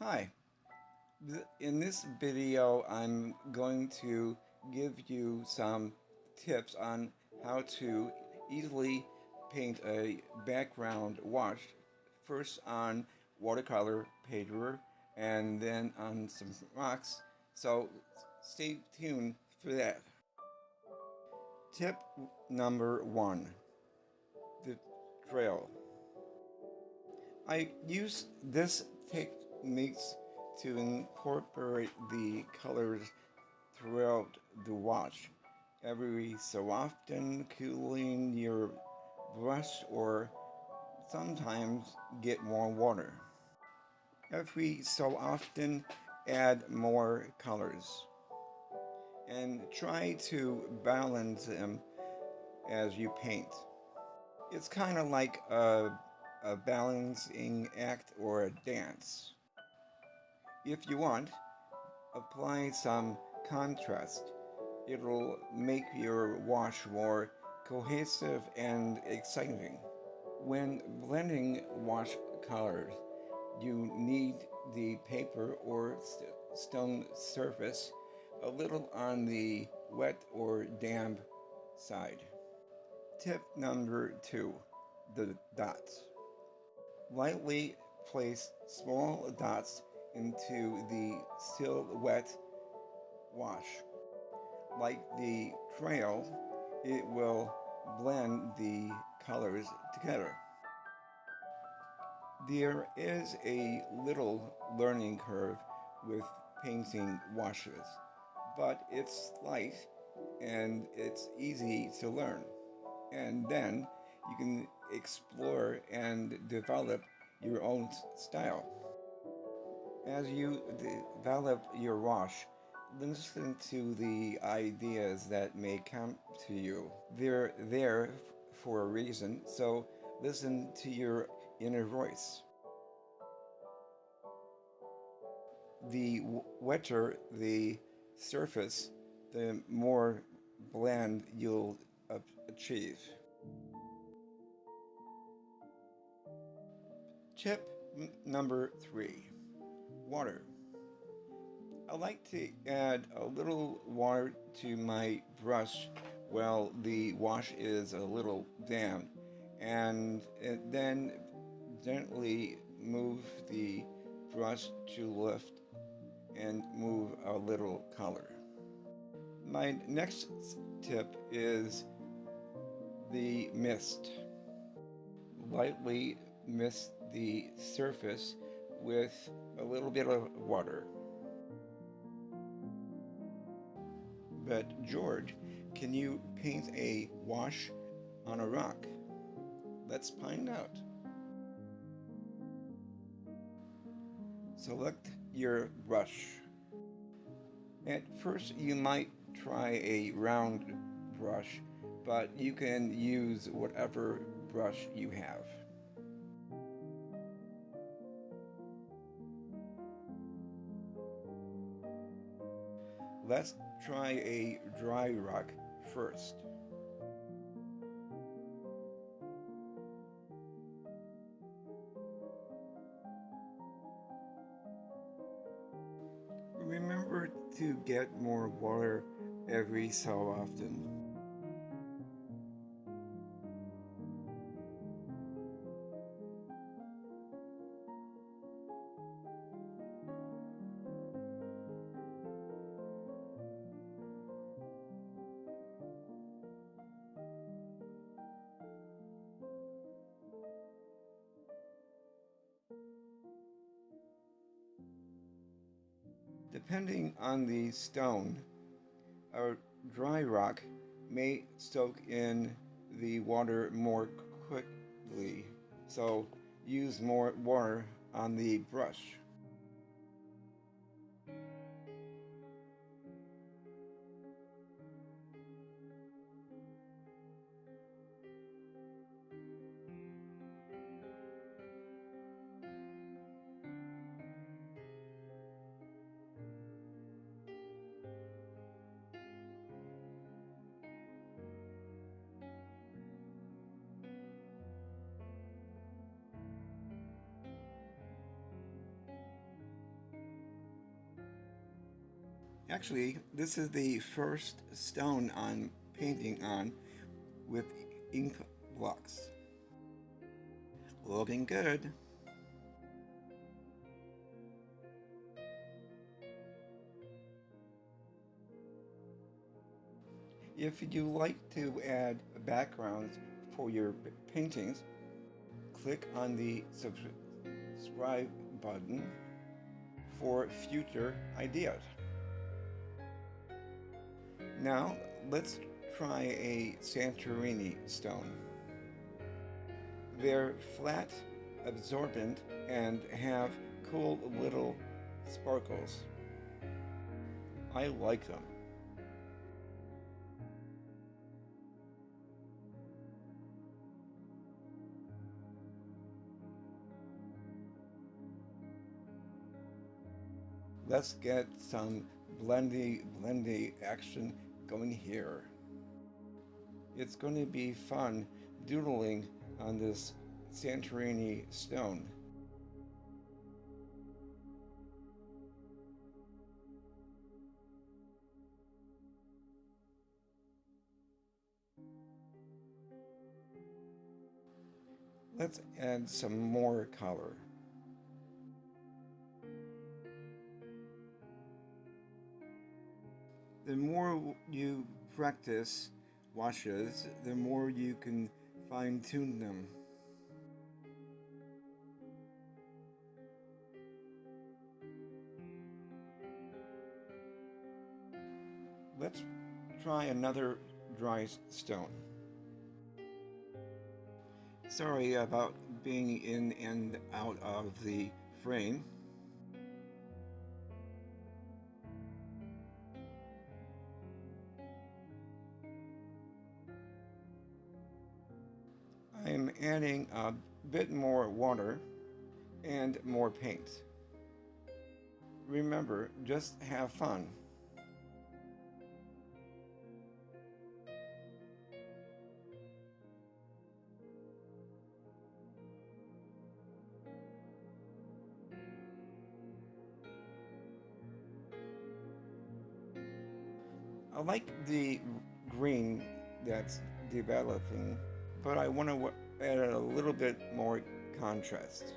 Hi, in this video I'm going to give you some tips on how to easily paint a background wash, first on watercolor paper and then on some rocks, so stay tuned for that. Tip number 1, the trail. I use this technique to incorporate the colors throughout the wash. Every so often, cooling your brush or sometimes get more water. Every so often, add more colors and try to balance them as you paint. It's kind of like a balancing act or a dance. If you want, apply some contrast. It'll make your wash more cohesive and exciting. When blending wash colors, you need the paper or stone surface a little on the wet or damp side. Tip number 2, the dots. Lightly place small dots into the still wet wash. Like the trail, it will blend the colors together. There is a little learning curve with painting washes, but it's light and it's easy to learn. And then you can explore and develop your own style. As you develop your wash, listen to the ideas that may come to you. They're there for a reason, so listen to your inner voice. The wetter the surface, the more blend you'll achieve. Tip number 3, water. I like to add a little water to my brush while the wash is a little damp, and then gently move the brush to lift and move a little color. My next tip is the mist. Lightly mist the surface with a little bit of water. But George, can you paint a wash on a rock? Let's find out. Select your brush. At first you might try a round brush, but you can use whatever brush you have. Let's try a dry rock first. Remember to get more water every so often. Depending on the stone, a dry rock may soak in the water more quickly, so use more water on the brush. Actually, this is the first stone I'm painting on with ink blocks. Looking good. If you like to add backgrounds for your paintings, click on the subscribe button for future ideas. Now, let's try a Santorini stone. They're flat, absorbent, and have cool little sparkles. I like them. Let's get some blendy action going here. It's going to be fun doodling on this Santorini stone. Let's add some more color. The more you practice washes, the more you can fine tune them. Let's try another dry stone. Sorry about being in and out of the frame. I'm adding a bit more water and more paint. Remember, just have fun. I like the green that's developing, but I want to add a little bit more contrast.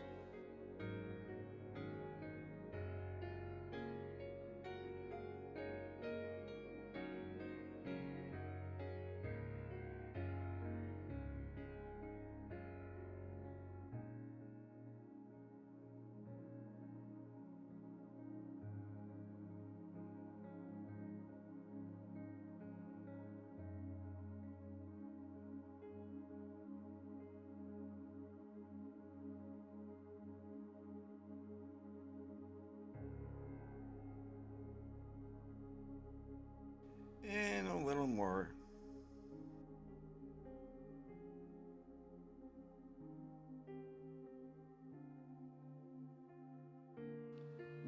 And a little more.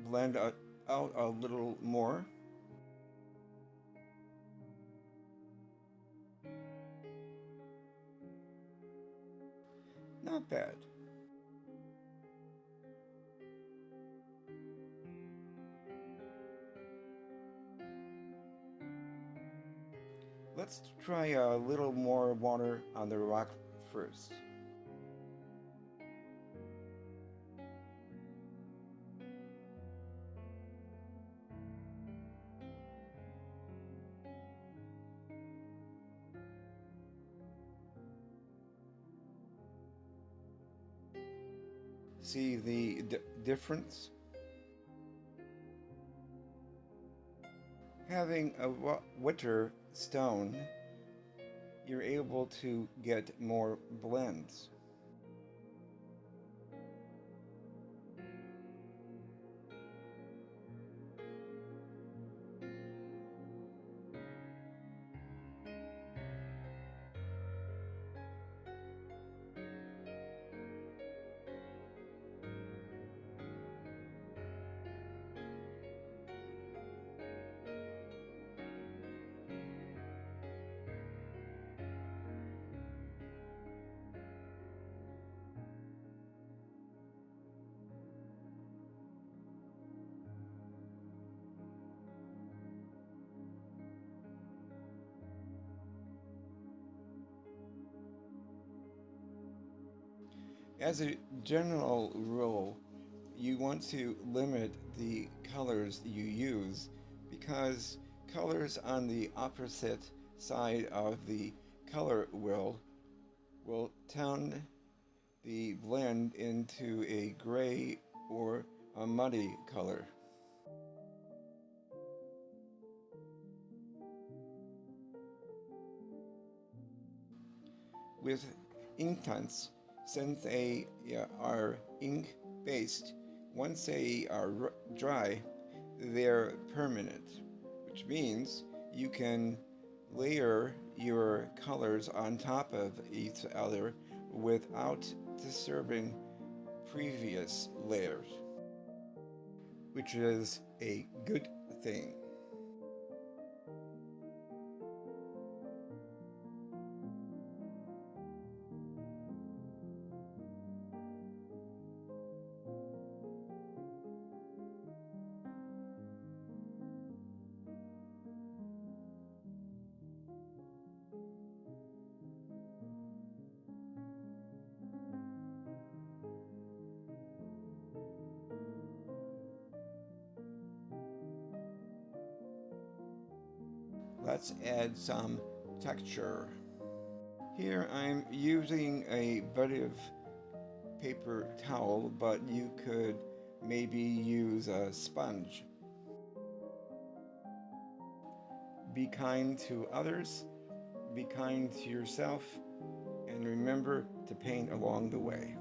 Blend out a little more. Not bad. Let's try a little more water on the rock first. See the difference? Having a wetter stone, you're able to get more blends. As a general rule, you want to limit the colors you use because colors on the opposite side of the color will tone the blend into a gray or a muddy color. With Inktense, since they are ink based, once they are dry, they're permanent, which means you can layer your colors on top of each other without disturbing previous layers, which is a good thing. Let's add some texture. Here I'm using a button paper towel, but you could maybe use a sponge. Be kind to others, be kind to yourself, and remember to paint along the way.